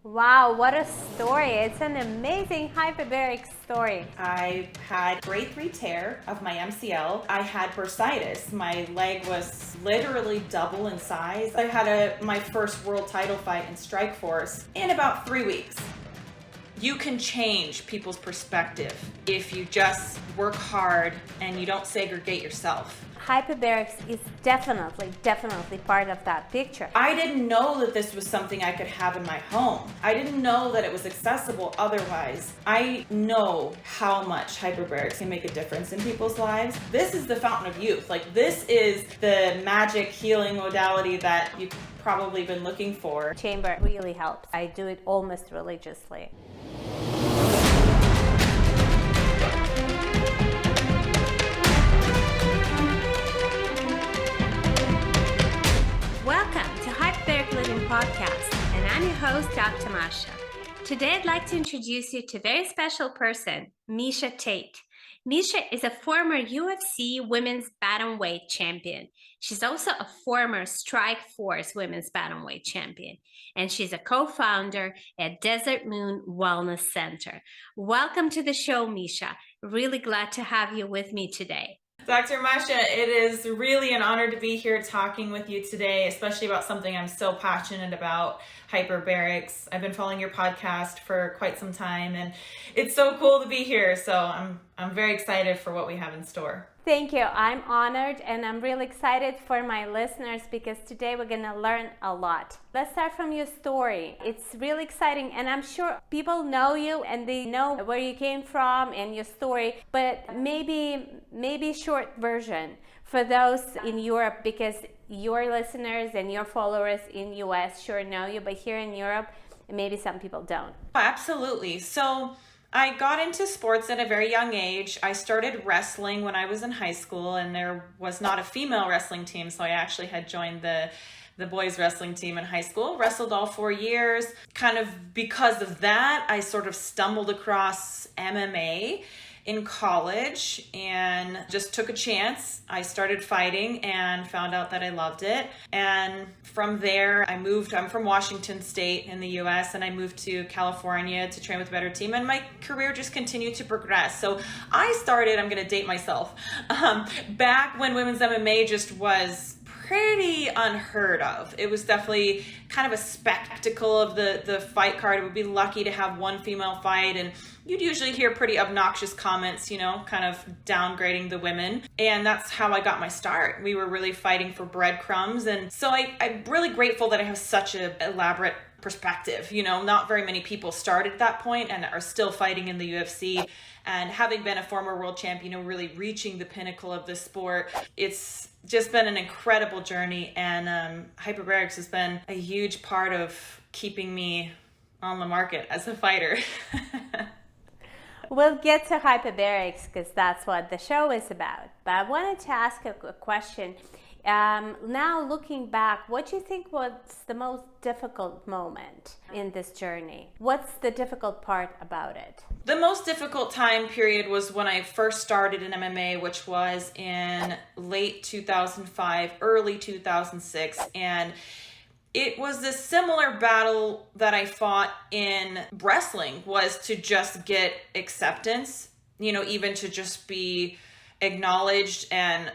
Wow, what a story. It's an amazing hyperbaric story. I had grade 3 tear of my MCL. I had bursitis. My leg was literally double in size. I had my first world title fight in Strikeforce in about 3 weeks. You can change people's perspective if you just work hard and you don't segregate yourself. Hyperbarics is definitely part of that picture. I didn't know that this was something I could have in my home. I didn't know that it was accessible otherwise. I know how much hyperbarics can make a difference in people's lives. This is the fountain of youth. Like, this is the magic healing modality that you've probably been looking for. Chamber really helps. I do it almost religiously. Welcome to Hyperbaric Living Podcast, and I'm your host, Dr. Miesha. Today, I'd like to introduce you to a very special person, Miesha Tate. Miesha is a former UFC women's bantamweight champion. She's also a former Strikeforce women's bantamweight champion, and she's a co-founder at Desert Moon Wellness Center. Welcome to the show, Miesha. Really glad to have you with me today. Dr. Miesha, it is really an honor to be here talking with you today, especially about something I'm so passionate about, hyperbarics. I've been following your podcast for quite some time, and it's so cool to be here. So I'm very excited for what we have in store. Thank you. I'm honored, and I'm really excited for my listeners because today we're going to learn a lot. Let's start from your story. It's really exciting, and I'm sure people know you and they know where you came from and your story, but maybe short version for those in Europe, because your listeners and your followers in US sure know you, but here in Europe, maybe some people don't. Absolutely. So I got into sports at a very young age. I started wrestling when I was in high school, and there was not a female wrestling team, so I actually had joined the boys wrestling team in high school. Wrestled all 4 years. Kind of because of that, I sort of stumbled across MMA in college and just took a chance. I started fighting and found out that I loved it. And from there, I'm from Washington State in the US, and I moved to California to train with a better team, and my career just continued to progress. So I started, I'm gonna date myself, back when women's MMA just was pretty unheard of. It was definitely kind of a spectacle of the fight card. It would be lucky to have one female fight, and you'd usually hear pretty obnoxious comments, kind of downgrading the women. And that's how I got my start. We were really fighting for breadcrumbs. And so I'm really grateful that I have such an elaborate perspective. Not very many people started at that point and are still fighting in the UFC. And having been a former world champion, really reaching the pinnacle of the sport, it's just been an incredible journey. And hyperbarics has been a huge part of keeping me on the market as a fighter. We'll get to hyperbarics because that's what the show is about. But I wanted to ask a question. Now looking back, what do you think was the most difficult moment in this journey? What's the difficult part about it? The most difficult time period was when I first started in MMA, which was in late 2005, early 2006. And it was a similar battle that I fought in wrestling, was to just get acceptance, even to just be acknowledged and,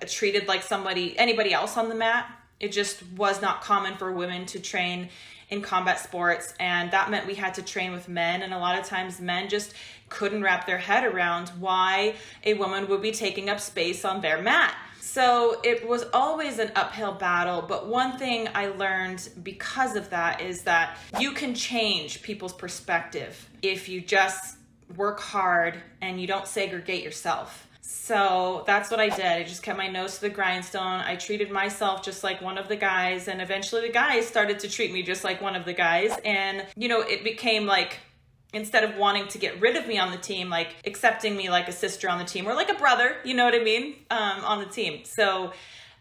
treated like anybody else on the mat. It just was not common for women to train in combat sports. And that meant we had to train with men. And a lot of times men just couldn't wrap their head around why a woman would be taking up space on their mat. So it was always an uphill battle, but one thing I learned because of that is that you can change people's perspective if you just work hard and you don't segregate yourself. So that's what I did. I just kept my nose to the grindstone. I treated myself just like one of the guys, and eventually the guys started to treat me just like one of the guys. And, it became like, instead of wanting to get rid of me on the team, like accepting me like a sister on the team or like a brother, you know what I mean, on the team. So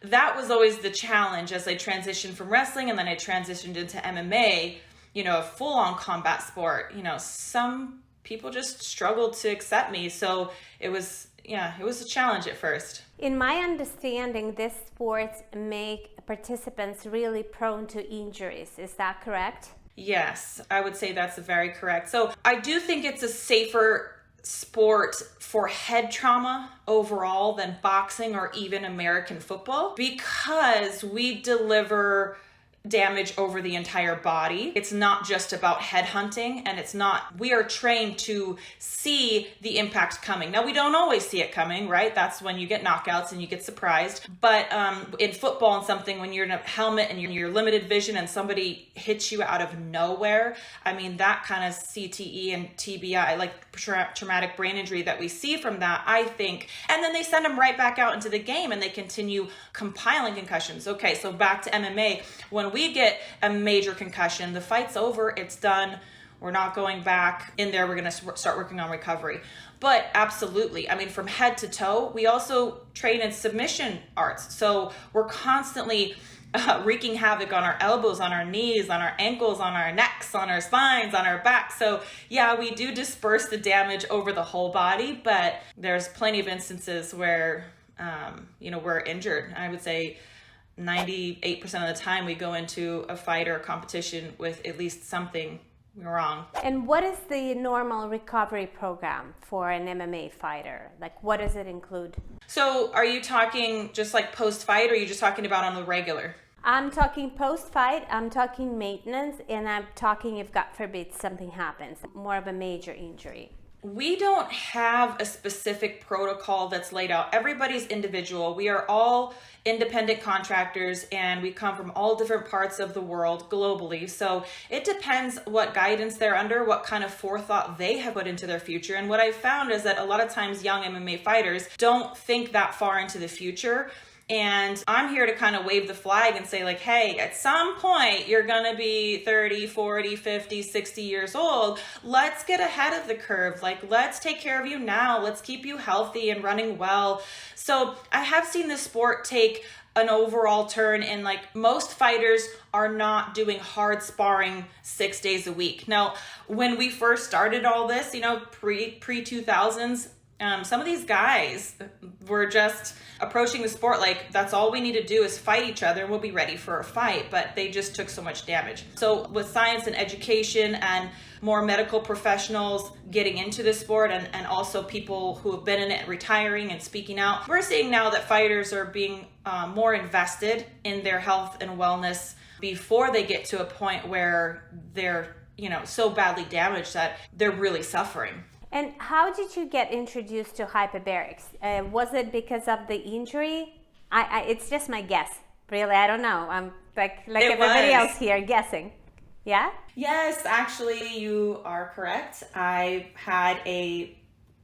that was always the challenge as I transitioned from wrestling, and then I transitioned into MMA, a full-on combat sport. Some people just struggled to accept me. So it was a challenge at first. In my understanding, these sports make participants really prone to injuries. Is that correct? Yes, I would say that's very correct. So I do think it's a safer sport for head trauma overall than boxing or even American football because we deliver damage over the entire body. It's not just about head hunting, and we are trained to see the impact coming. Now, we don't always see it coming, right? That's when you get knockouts and you get surprised. But in football and something, when you're in a helmet and you're limited vision and somebody hits you out of nowhere, I mean, that kind of CTE and TBI, like traumatic brain injury that we see from that, I think, and then they send them right back out into the game and they continue compiling concussions. Okay, so back to MMA. When we get a major concussion, the fight's over, it's done. We're not going back in there. We're going to start working on recovery. But absolutely, I mean, from head to toe, we also train in submission arts. So we're constantly wreaking havoc on our elbows, on our knees, on our ankles, on our necks, on our spines, on our backs. So yeah, we do disperse the damage over the whole body, but there's plenty of instances where, we're injured. I would say 98% of the time we go into a fight or a competition with at least something wrong. And what is the normal recovery program for an MMA fighter? Like, what does it include? So are you talking just like post-fight, or are you just talking about on the regular? I'm talking post-fight, I'm talking maintenance, and I'm talking if, God forbid, something happens, more of a major injury. We don't have a specific protocol that's laid out. Everybody's individual. We are all independent contractors and we come from all different parts of the world globally. So it depends what guidance they're under, what kind of forethought they have put into their future. And what I've found is that a lot of times young MMA fighters don't think that far into the future. And I'm here to kind of wave the flag and say, like, hey, at some point you're going to be 30, 40, 50, 60 years old. Let's get ahead of the curve. Like, let's take care of you now. Let's keep you healthy and running well. So I have seen this sport take an overall turn, and like most fighters are not doing hard sparring 6 days a week. Now, when we first started all this, pre 2000s, some of these guys were just approaching the sport like that's all we need to do is fight each other and we'll be ready for a fight, but they just took so much damage. So with science and education and more medical professionals getting into the sport and also people who have been in it retiring and speaking out, we're seeing now that fighters are being more invested in their health and wellness before they get to a point where they're so badly damaged that they're really suffering. And how did you get introduced to hyperbarics? Was it because of the injury? It's just my guess. Really, I don't know. I'm like everybody else here guessing. Yeah? Yes, actually, you are correct. I had a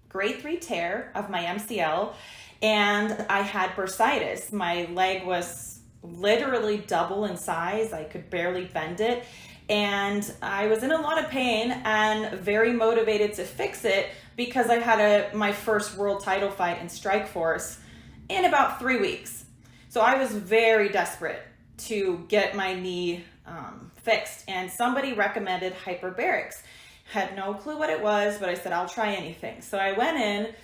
grade 3 tear of my MCL, and I had bursitis. My leg was literally double in size. I could barely bend it. And I was in a lot of pain and very motivated to fix it because I had my first world title fight in Strikeforce in about 3 weeks. So I was very desperate to get my knee fixed, and somebody recommended Hyperbarics. Had no clue what it was, but I said, I'll try anything. So I went in,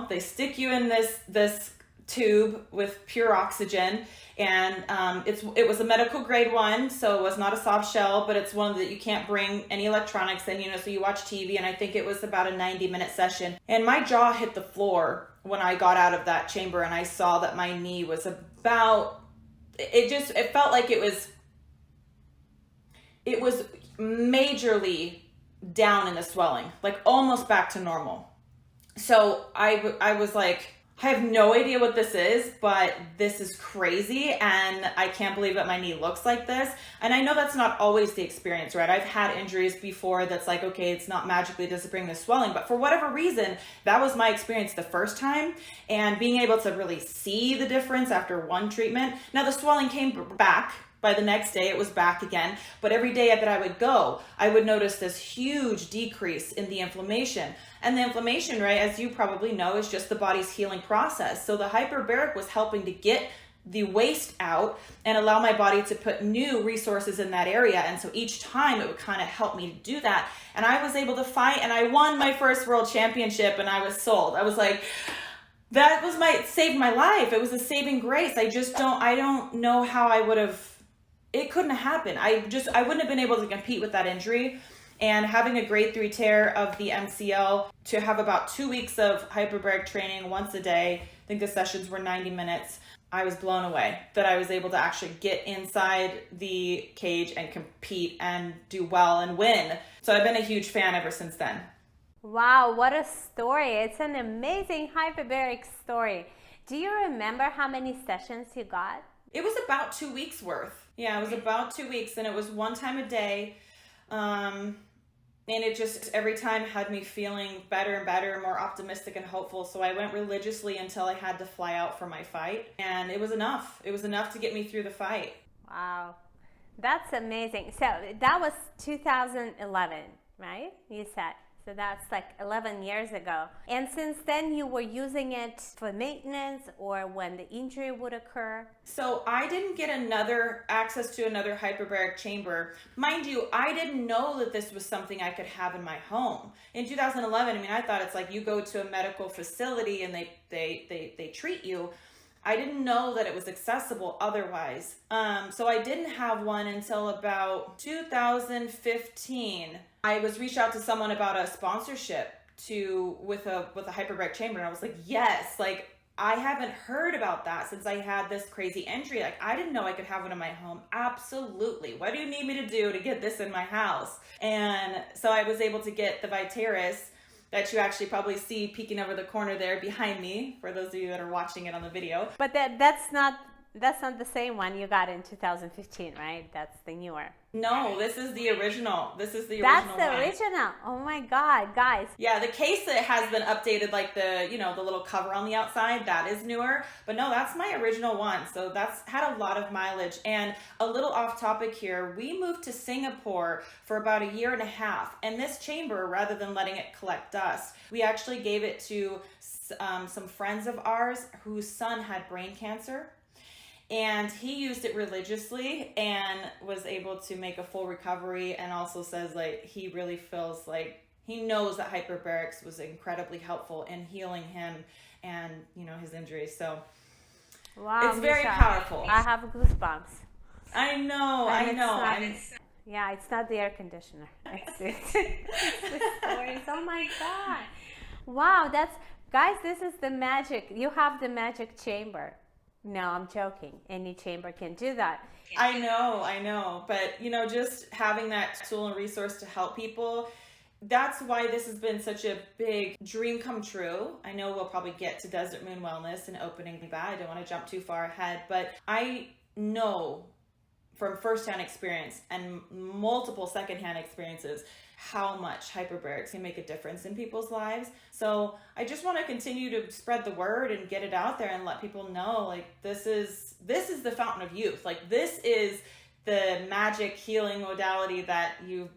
they stick you in this tube with pure oxygen, and it was a medical grade 1, so it was not a soft shell, but it's one that you can't bring any electronics in, so you watch TV, and I think it was about a 90-minute session. And my jaw hit the floor when I got out of that chamber, and I saw that my knee was it felt like it was majorly down in the swelling, like almost back to normal. So I was like, I have no idea what this is, but this is crazy, and I can't believe that my knee looks like this. And I know that's not always the experience, right? I've had injuries before that's like, okay, it's not magically disappearing the swelling, but for whatever reason, that was my experience the first time, and being able to really see the difference after one treatment. Now, the swelling came back. By the next day, it was back again. But every day that I would go, I would notice this huge decrease in the inflammation. And the inflammation, right, as you probably know, is just the body's healing process. So the hyperbaric was helping to get the waste out and allow my body to put new resources in that area. And so each time it would kind of help me to do that. And I was able to fight, and I won my first world championship, and I was sold. I was like, that saved my life. It was a saving grace. I don't know how I would have it couldn't happen. I wouldn't have been able to compete with that injury. And having a grade 3 tear of the MCL, to have about 2 weeks of hyperbaric training once a day, I think the sessions were 90 minutes. I was blown away that I was able to actually get inside the cage and compete and do well and win. So I've been a huge fan ever since then. Wow, what a story. It's an amazing hyperbaric story. Do you remember how many sessions you got? It was about 2 weeks worth. Yeah, it was about 2 weeks, and it was one time a day. And it just every time had me feeling better and better, more optimistic and hopeful. So I went religiously until I had to fly out for my fight. And it was enough. It was enough to get me through the fight. Wow. That's amazing. So that was 2011, right? You said. So that's like 11 years ago. And since then you were using it for maintenance or when the injury would occur? So I didn't get access to another hyperbaric chamber. Mind you, I didn't know that this was something I could have in my home. In 2011, I mean, I thought it's like you go to a medical facility and they treat you. I didn't know that it was accessible otherwise. So I didn't have one until about 2015. I was reached out to someone about a sponsorship with a hyperbaric chamber, and I was like, yes, like I haven't heard about that since I had this crazy injury. Like I didn't know I could have one in my home. Absolutely. What do you need me to do to get this in my house? And so I was able to get the Viteris that you actually probably see peeking over the corner there behind me, for those of you that are watching it on the video. But that's not the same one you got in 2015, right? That's the newer. No, this is the original. That's the original. Oh my God, guys. Yeah, the case that has been updated, like the little cover on the outside, that is newer. But no, that's my original one. So that's had a lot of mileage. And a little off topic here, we moved to Singapore for about 1.5 years. And this chamber, rather than letting it collect dust, we actually gave it to some friends of ours whose son had brain cancer. And he used it religiously and was able to make a full recovery, and also says like he really feels like he knows that hyperbarics was incredibly helpful in healing him and his injuries. So wow, it's very Miesha, powerful. I have goosebumps. I know. Yeah, it's not the air conditioner. It's the stories. Oh my God. Wow, guys, this is the magic. You have the magic chamber. No, I'm joking. Any chamber can do that. I know. But, just having that tool and resource to help people, that's why this has been such a big dream come true. I know we'll probably get to Desert Moon Wellness and opening that. I don't want to jump too far ahead, but I know from firsthand experience and multiple secondhand experiences how much hyperbarics can make a difference in people's lives. So I just want to continue to spread the word and get it out there and let people know, like, this is the fountain of youth. Like, this is the magic healing modality that you've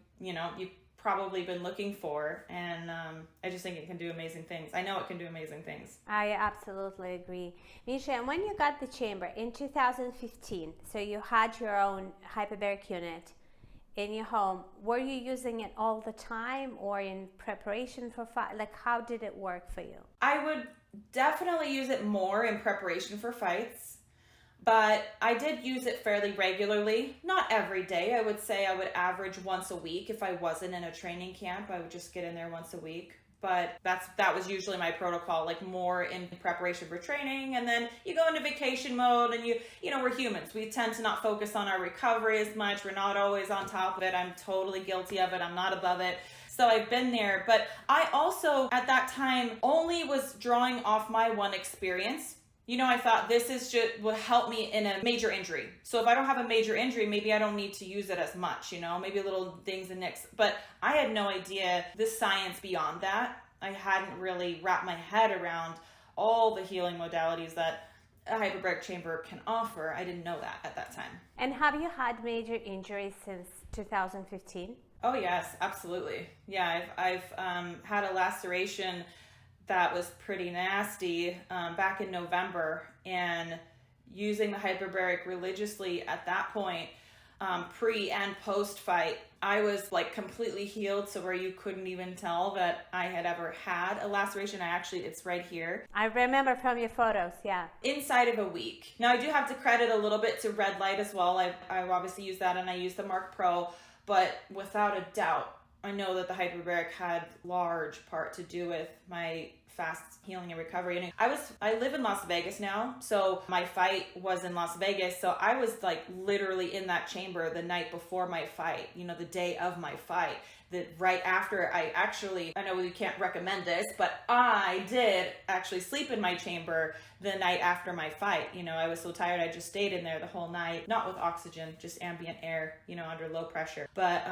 probably been looking for. And I just think it can do amazing things. I know it can do amazing things. I absolutely agree. Miesha, and when you got the chamber in 2015, so you had your own hyperbaric unit in your home, were you using it all the time or in preparation for fight? Like, how did it work for you? I would definitely use it more in preparation for fights, but I did use it fairly regularly. Not every day. I would say I would average once a week. If I wasn't in a training camp, I would just get in there once a week. But that was usually my protocol, like more in preparation for training. And then you go into vacation mode, and we're humans. We tend to not focus on our recovery as much. We're not always on top of it. I'm totally guilty of it. I'm not above it. So I've been there. But I also, at that time, only was drawing off my one experience. I thought this will help me in a major injury. So if I don't have a major injury, maybe I don't need to use it as much, maybe little things and nicks. But I had no idea the science beyond that. I hadn't really wrapped my head around all the healing modalities that a hyperbaric chamber can offer. I didn't know that at that time. And have you had major injuries since 2015? Oh yes, absolutely. Yeah, I've had a laceration that was pretty nasty back in November, and using the hyperbaric religiously at that point, pre and post fight. I was like completely healed, so where you couldn't even tell that I had ever had a laceration. It's right here. I remember from your photos, yeah. Inside of a week. Now I do have to credit a little bit to red light as well. I obviously use that, and I use the Mark Pro, but without a doubt, I know that the Hyperbaric had large part to do with my fast healing and recovery. And I live in Las Vegas now, so my fight was in Las Vegas. So I was like literally in that chamber the night before my fight, the day of my fight. Right after I know we can't recommend this, but I did actually sleep in my chamber the night after my fight. I was so tired, I just stayed in there the whole night, not with oxygen, just ambient air, under low pressure. But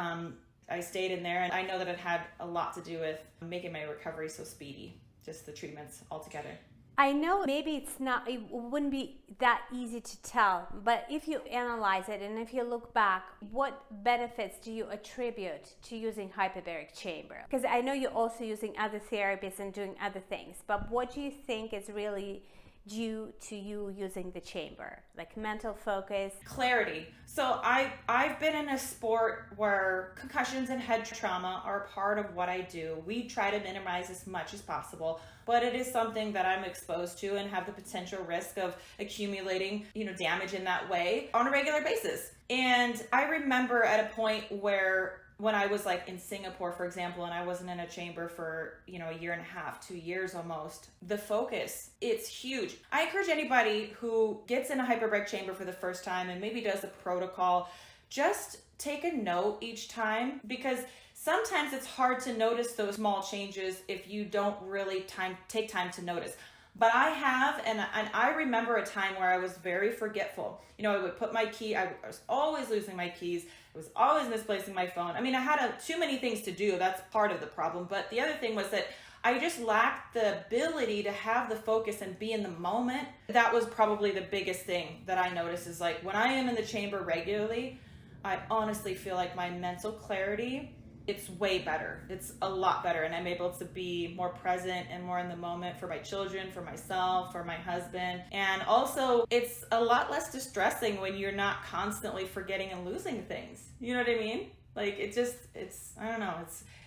I stayed in there, and I know that it had a lot to do with making my recovery so speedy, just the treatments altogether. I know maybe it wouldn't be that easy to tell, but if you analyze it and if you look back, what benefits do you attribute to using hyperbaric chamber? Because I know you're also using other therapies and doing other things, but what do you think is really due to you using the chamber, like mental focus? Clarity. So I've been in a sport where concussions and head trauma are part of what I do. We try to minimize as much as possible, but it is something that I'm exposed to and have the potential risk of accumulating, damage in that way on a regular basis. And I remember at a point where when I was like in Singapore, for example, and I wasn't in a chamber for, a year and a half, 2 years almost, the focus, it's huge. I encourage anybody who gets in a hyperbaric chamber for the first time and maybe does a protocol, just take a note each time, because sometimes it's hard to notice those small changes if you don't really take time to notice. But I have, and I remember a time where I was very forgetful. I would put my key, I was always losing my keys. I was always misplacing my phone. I mean, I had too many things to do. That's part of the problem. But the other thing was that I just lacked the ability to have the focus and be in the moment. That was probably the biggest thing that I noticed, is like when I am in the chamber regularly, I honestly feel like my mental clarity, it's way better. It's a lot better. And I'm able to be more present and more in the moment for my children, for myself, for my husband. And also it's a lot less distressing when you're not constantly forgetting and losing things. You know what I mean? Like I don't know.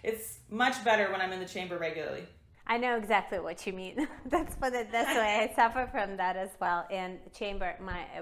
It's much better when I'm in the chamber regularly. I know exactly what you mean. Let's put it this way. I suffer from that as well. And chamber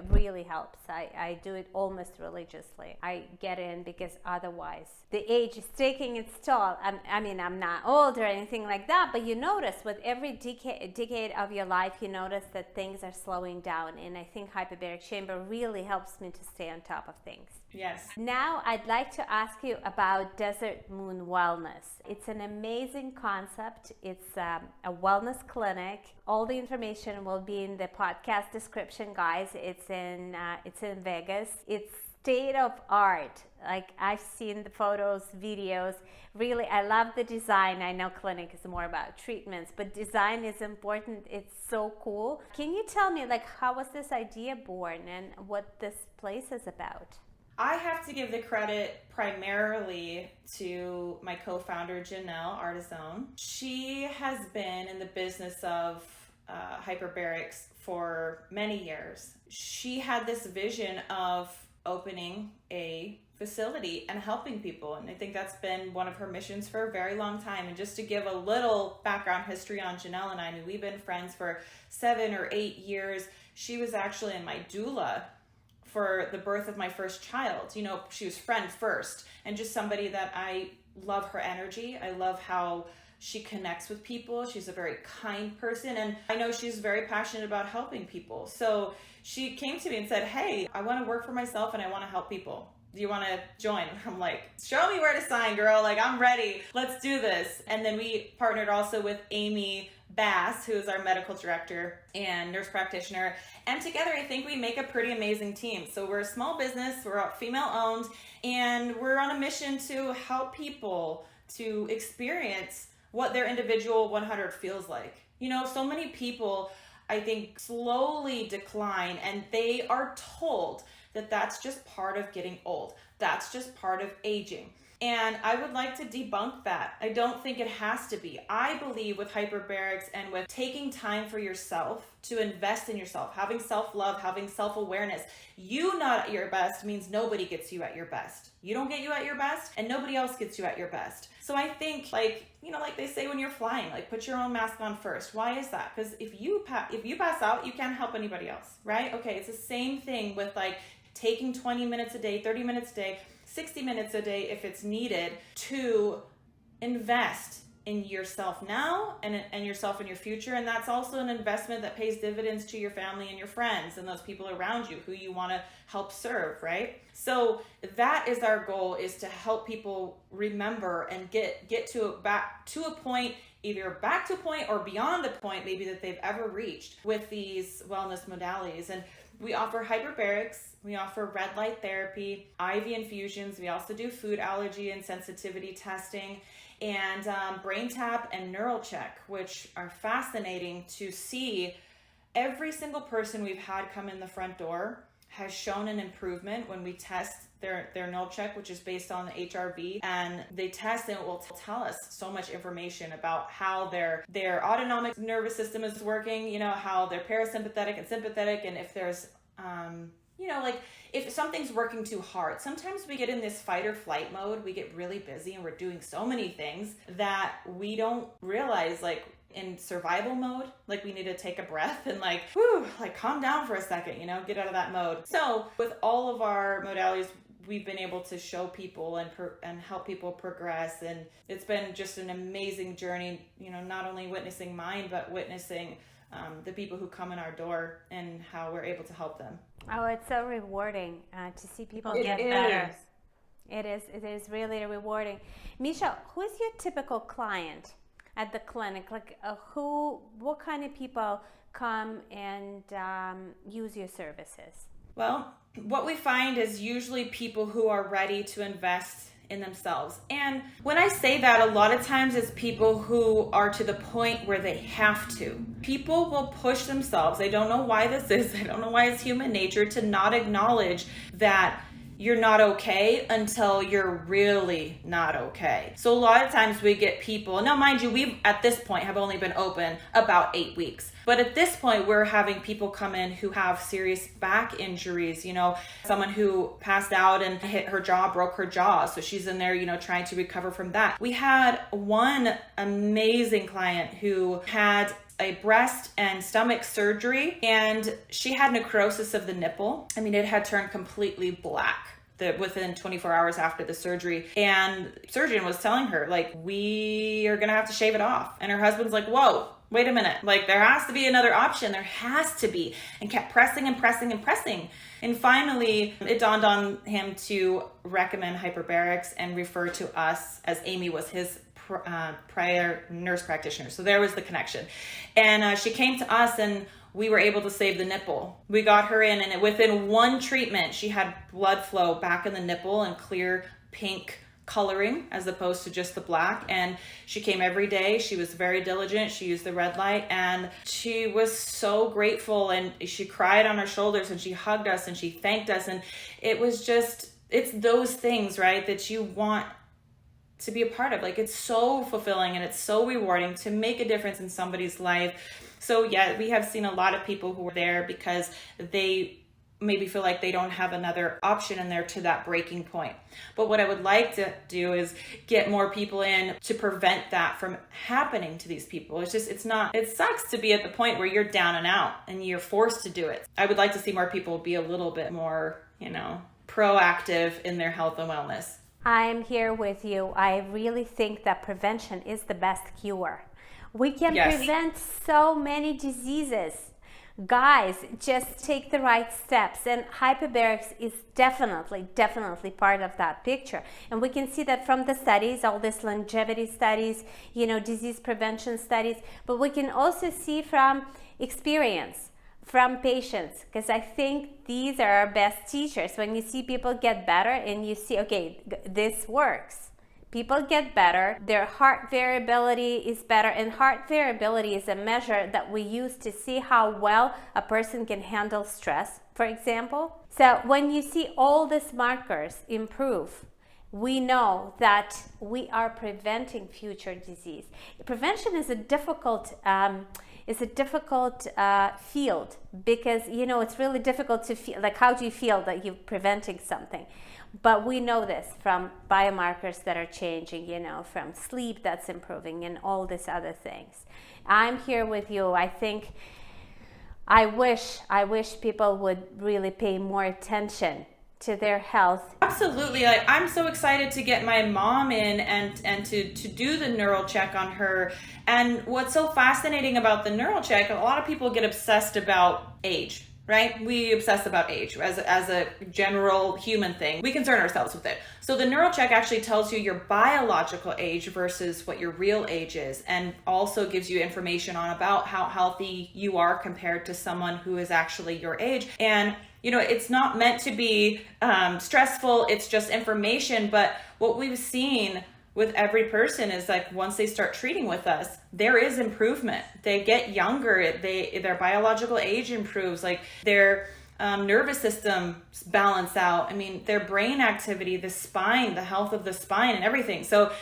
really helps. I do it almost religiously. I get in because otherwise the age is taking its toll. I'm not old or anything like that, but you notice with every decade of your life, you notice that things are slowing down. And I think hyperbaric chamber really helps me to stay on top of things. Yes. Now I'd like to ask you about Desert Moon Wellness. It's an amazing concept. It's a wellness clinic. All the information will be in the podcast description, guys. It's in Vegas. It's state of art. Like, I've seen the photos, videos. Really, I love the design. I know clinic is more about treatments, but design is important. It's so cool. Can you tell me, like, how was this idea born and what this place is about? I have to give the credit primarily to my co-founder, Janelle Artizone. She has been in the business of hyperbarics for many years. She had this vision of opening a facility and helping people, and I think that's been one of her missions for a very long time. And just to give a little background history on Janelle and I mean, we've been friends for 7 or 8 years. She was actually in my doula for the birth of my first child. She was friend first, and just somebody that I love her energy. I love how she connects with people. She's a very kind person, and I know she's very passionate about helping people. So she came to me and said, hey, I want to work for myself and I want to help people. Do you want to join? I'm like, show me where to sign, girl. Like, I'm ready. Let's do this. And then we partnered also with Amy Bass, who is our medical director and nurse practitioner. And together, I think we make a pretty amazing team. So we're a small business, we're female owned, and we're on a mission to help people to experience what their individual 100 feels like. So many people, I think, slowly decline, and they are told that that's just part of getting old. That's just part of aging. And I would like to debunk that. I don't think it has to be. I believe with hyperbarics and with taking time for yourself to invest in yourself, having self-love, having self-awareness, you not at your best means nobody gets you at your best. You don't get you at your best and nobody else gets you at your best. So I think, like they say when you're flying, like put your own mask on first. Why is that? Because if you pass out, you can't help anybody else, right? Okay, it's the same thing with like taking 20 minutes a day, 30 minutes a day, 60 minutes a day if it's needed to invest in yourself now and yourself in your future. And that's also an investment that pays dividends to your family and your friends and those people around you who you want to help serve, right? So that is our goal, is to help people remember and get back to a point, either back to a point or beyond a point maybe that they've ever reached with these wellness modalities. And we offer hyperbarics, we offer red light therapy, IV infusions. We also do food allergy and sensitivity testing, and brain tap and neural check, which are fascinating to see. Every single person we've had come in the front door has shown an improvement when we test their neural check, which is based on the HRV, and they test and it will tell us so much information about how their autonomic nervous system is working, how they're parasympathetic and sympathetic, and if there's like if something's working too hard. Sometimes we get in this fight or flight mode, we get really busy and we're doing so many things that we don't realize, like in survival mode, like we need to take a breath and like calm down for a second, get out of that mode. So with all of our modalities, we've been able to show people and help people progress, and it's been just an amazing journey, not only witnessing mine, but witnessing the people who come in our door and how we're able to help them. Oh, it's so rewarding to see people get better. It is really rewarding. Miesha, who is your typical client at the clinic? Like what kind of people come and use your services? Well, what we find is usually people who are ready to invest in themselves. And when I say that, a lot of times it's people who are to the point where they have to. People will push themselves. I don't know why this is. I don't know why it's human nature to not acknowledge that you're not okay until you're really not okay. So a lot of times we get people, now mind you, we at this point have only been open about 8 weeks. But at this point, we're having people come in who have serious back injuries, someone who passed out and hit her jaw, broke her jaw. So she's in there, trying to recover from that. We had one amazing client who had a breast and stomach surgery, and she had necrosis of the nipple. I mean, it had turned completely black within 24 hours after the surgery. And the surgeon was telling her, like, we are going to have to shave it off. And her husband's like, whoa, wait a minute. Like, there has to be another option. There has to be. And kept pressing and pressing and pressing. And finally, it dawned on him to recommend hyperbarics and refer to us, as Amy was his prior nurse practitioner. So there was the connection. And she came to us and we were able to save the nipple. We got her in, and within one treatment, she had blood flow back in the nipple and clear pink coloring as opposed to just the black. And she came every day. She was very diligent. She used the red light, and she was so grateful, and she cried on our shoulders and she hugged us and she thanked us. And it was just, it's those things, right, that you want to be a part of. Like, it's so fulfilling and it's so rewarding to make a difference in somebody's life. So yeah, we have seen a lot of people who are there because they maybe feel like they don't have another option and they're to that breaking point. But what I would like to do is get more people in to prevent that from happening to these people. It sucks to be at the point where you're down and out and you're forced to do it. I would like to see more people be a little bit more, proactive in their health and wellness. I'm here with you. I really think that prevention is the best cure. We can prevent so many diseases. Guys, just take the right steps, and hyperbarics is definitely part of that picture. And we can see that from the studies, all these longevity studies, disease prevention studies, but we can also see from experience, from patients, because I think these are our best teachers. When you see people get better and you see, okay, this works. People get better, their heart variability is better, and heart variability is a measure that we use to see how well a person can handle stress, for example. So when you see all these markers improve, we know that we are preventing future disease. Prevention is a difficult field, because it's really difficult to feel like, how do you feel that you're preventing something? But we know this from biomarkers that are changing, from sleep that's improving and all these other things. I'm here with you. I wish people would really pay more attention to their health. Absolutely. I'm so excited to get my mom in and to do the neural check on her. And what's so fascinating about the neural check, a lot of people get obsessed about age, right? We obsess about age as a general human thing. We concern ourselves with it. So the neural check actually tells you your biological age versus what your real age is, and also gives you information on about how healthy you are compared to someone who is actually your age. And it's not meant to be stressful. It's just information. But what we've seen with every person is, like, once they start treating with us, there is improvement. They get younger. Their biological age improves. Like, their nervous system balance out. I mean, their brain activity, the spine, the health of the spine, and everything. So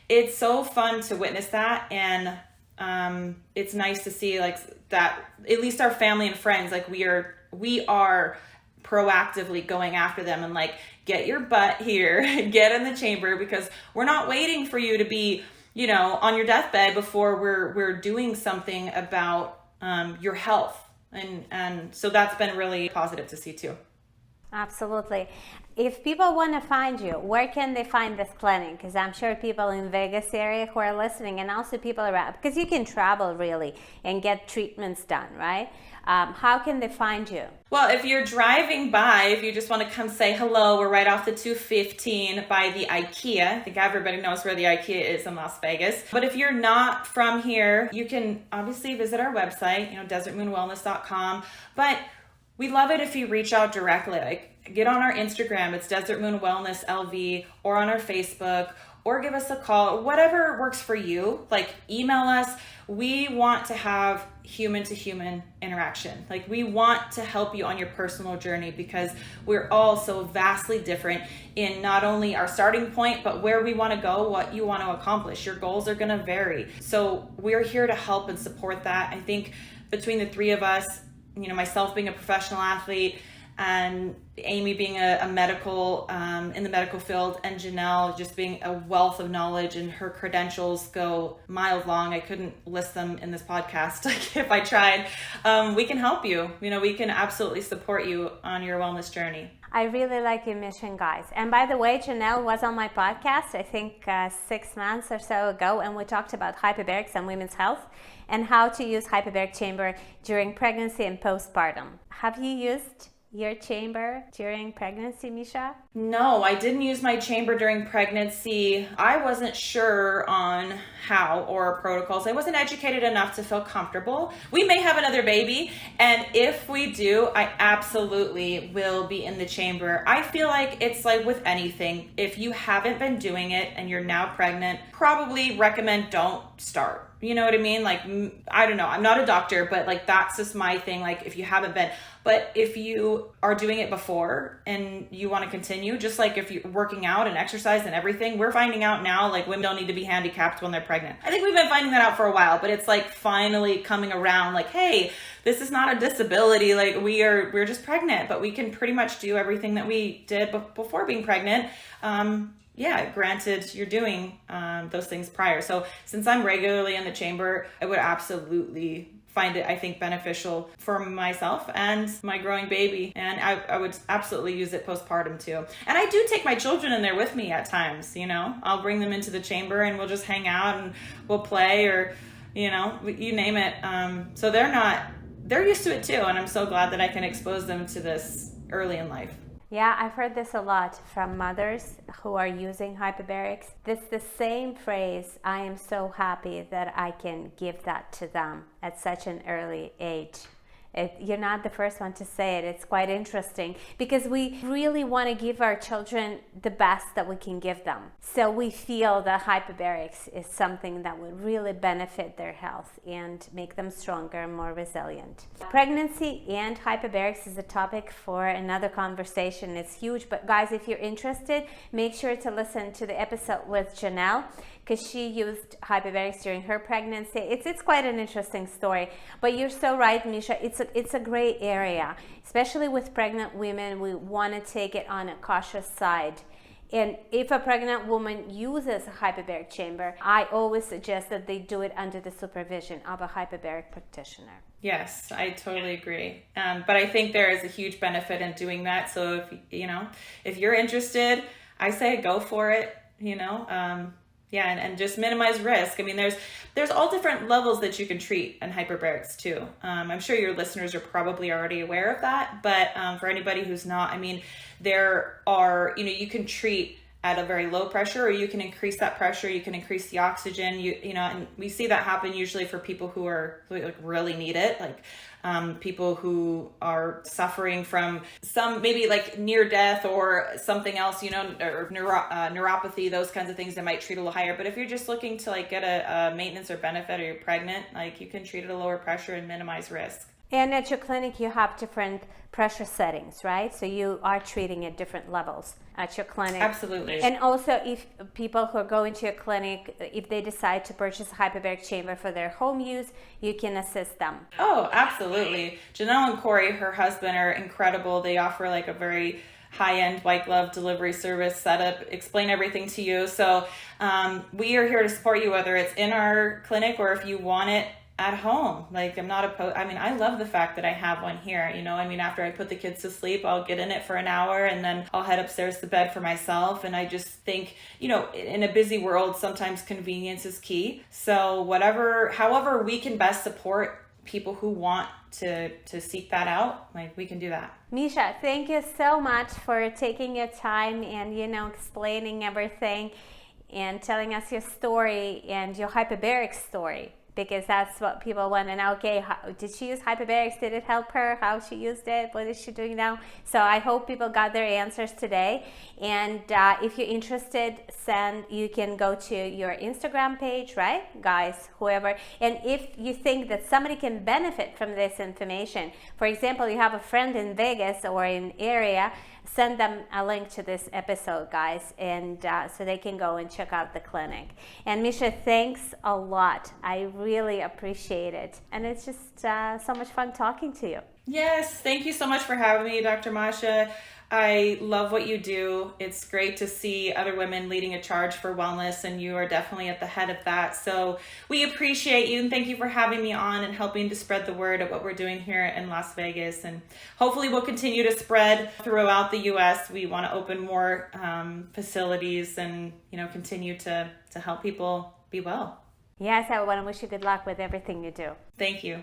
it's so fun to witness that. And it's nice to see, like, that at least our family and friends, like, we are proactively going after them and, like, get your butt here, get in the chamber, because we're not waiting for you to be, on your deathbed before we're doing something about your health. And so that's been really positive to see too. Absolutely. If people want to find you, where can they find this clinic? Because I'm sure people in Vegas area who are listening, and also people around, because you can travel really and get treatments done, right? How can they find you? Well, if you're driving by, if you just want to come say hello, we're right off the 215 by the IKEA. I think everybody knows where the IKEA is in Las Vegas. But if you're not from here, you can obviously visit our website, desertmoonwellness.com. But we love it if you reach out directly. Like, get on our Instagram, it's Desert Moon Wellness LV, or on our Facebook, or give us a call, whatever works for you. Like, email us. We want to have human to human interaction. Like, we want to help you on your personal journey, because we're all so vastly different in not only our starting point, but where we want to go, what you want to accomplish. Your goals are going to vary. So we're here to help and support that. I think between the three of us, myself being a professional athlete, and Amy being a medical, in the medical field, and Janelle just being a wealth of knowledge, and her credentials go miles long. I couldn't list them in this podcast if I tried. We can help you. We can absolutely support you on your wellness journey. I really like your mission, guys. And by the way, Janelle was on my podcast, I think 6 months or so ago, and we talked about hyperbarics and women's health and how to use hyperbaric chamber during pregnancy and postpartum. Have you used your chamber during pregnancy, Miesha? No, I didn't use my chamber during pregnancy. I wasn't sure on how or protocols. I wasn't educated enough to feel comfortable. We may have another baby, and if we do, I absolutely will be in the chamber. I feel like it's like with anything. If you haven't been doing it and you're now pregnant, probably recommend don't start. You know what I mean? Like, I don't know. I'm not a doctor, but like, that's just my thing. Like, if you haven't been, but if you are doing it before and you want to continue, just like if you're working out and exercise and everything, we're finding out now, like, women don't need to be handicapped when they're pregnant. I think we've been finding that out for a while, but it's like finally coming around, like, hey, this is not a disability. Like, we're just pregnant, but we can pretty much do everything that we did before being pregnant. Yeah, granted, you're doing those things prior. So since I'm regularly in the chamber, I would absolutely find it, I think, beneficial for myself and my growing baby. And I would absolutely use it postpartum too. And I do take my children in there with me at times, I'll bring them into the chamber and we'll just hang out and we'll play, or, you name it. So they're used to it too. And I'm so glad that I can expose them to this early in life. Yeah, I've heard this a lot from mothers who are using hyperbarics. It's the same phrase, I am so happy that I can give that to them at such an early age. You're not the first one to say it. It's quite interesting because we really want to give our children the best that we can give them. So we feel that hyperbarics is something that would really benefit their health and make them stronger and more resilient. Pregnancy and hyperbarics is a topic for another conversation. It's huge, but guys, if you're interested, make sure to listen to the episode with Janelle, because she used hyperbarics during her pregnancy. It's quite an interesting story. But you're so right, Miesha. It's a gray area, especially with pregnant women. We want to take it on a cautious side. And if a pregnant woman uses a hyperbaric chamber, I always suggest that they do it under the supervision of a hyperbaric practitioner. Yes, I totally agree. But I think there is a huge benefit in doing that. So if you're interested, I say go for it. And just minimize risk. I mean, there's all different levels that you can treat in hyperbarics too. I'm sure your listeners are probably already aware of that, but for anybody who's not, I mean, there are, you can treat at a very low pressure, or you can increase that pressure, you can increase the oxygen, and we see that happen usually for people who are like really need it, like people who are suffering from some maybe like near death or something else, or neuropathy, those kinds of things that might treat a little higher. But if you're just looking to like get a maintenance or benefit, or you're pregnant, like you can treat at a lower pressure and minimize risk. And at your clinic, you have different pressure settings, right? So you are treating at different levels at your clinic. Absolutely. And also, if people who are going to your clinic, if they decide to purchase a hyperbaric chamber for their home use, you can assist them. Oh, absolutely. Janelle and Corey, her husband, are incredible. They offer like a very high-end white glove delivery service setup, explain everything to you. So we are here to support you, whether it's in our clinic or if you want it at home. Like, I'm not opposed. I mean, I love the fact that I have one here, after I put the kids to sleep, I'll get in it for an hour and then I'll head upstairs to bed for myself. And I just think, in a busy world, sometimes convenience is key. So however we can best support people who want to seek that out, like we can do that. Miesha, thank you so much for taking your time and, explaining everything and telling us your story and your hyperbaric story, because that's what people want to know. Okay, did she use hyperbarics? Did it help her? How she used it? What is she doing now? So I hope people got their answers today. And if you're interested, you can go to your Instagram page, right? Guys, whoever. And if you think that somebody can benefit from this information, for example, you have a friend in Vegas or in area, send them a link to this episode, guys, and so they can go and check out the clinic. And Miesha, thanks a lot. I really appreciate it. And it's just so much fun talking to you. Yes, thank you so much for having me, Dr. Miesha. I love what you do. It's great to see other women leading a charge for wellness, and you are definitely at the head of that. So we appreciate you, and thank you for having me on and helping to spread the word of what we're doing here in Las Vegas. And hopefully we'll continue to spread throughout the U.S. We want to open more facilities and, continue to help people be well. Yes, I want to wish you good luck with everything you do. Thank you.